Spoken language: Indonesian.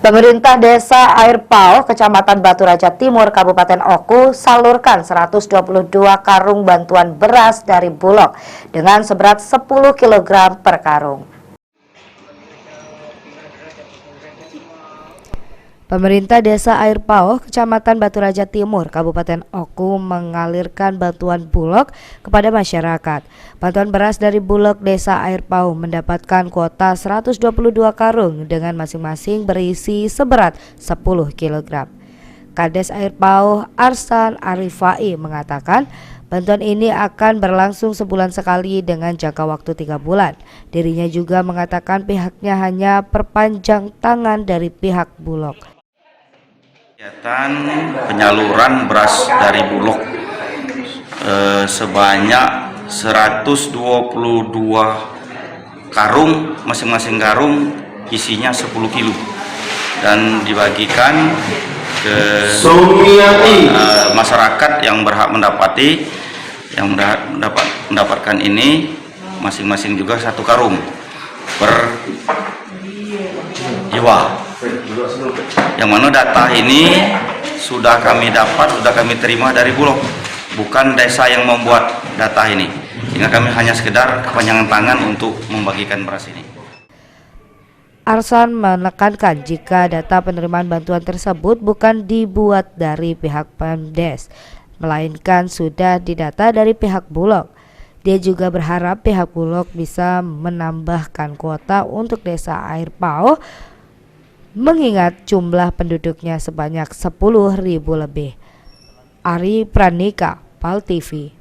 Pemerintah Desa Air Pauh, Kecamatan Batu Raja Timur, Kabupaten Oku, salurkan 122 karung bantuan beras dari Bulog dengan seberat 10 kg per karung. Pemerintah Desa Air Pauh, Kecamatan Batu Raja Timur, Kabupaten Oku mengalirkan bantuan Bulog kepada masyarakat. Bantuan beras dari Bulog Desa Air Pauh mendapatkan kuota 122 karung dengan masing-masing berisi seberat 10 kg. Kades Air Pauh Arsan Arifai mengatakan bantuan ini akan berlangsung sebulan sekali dengan jangka waktu 3 bulan. Dirinya juga mengatakan pihaknya hanya perpanjang tangan dari pihak Bulog. Kegiatan penyaluran beras dari Bulog sebanyak 122 karung, masing-masing karung isinya 10 kilo dan dibagikan ke masyarakat yang berhak mendapatkan ini, masing-masing juga 1 karung per jiwa. Yang mana data ini sudah kami terima dari Bulog, bukan desa yang membuat data ini, sehingga kami hanya sekedar kepanjangan tangan untuk membagikan beras ini. Arsan menekankan jika data penerimaan bantuan tersebut bukan dibuat dari pihak Pemdes, melainkan sudah didata dari pihak Bulog. Dia juga berharap pihak Bulog bisa menambahkan kuota untuk Desa Air Pauh, mengingat jumlah penduduknya sebanyak 10.000 lebih. Ari Pranika, PAL TV.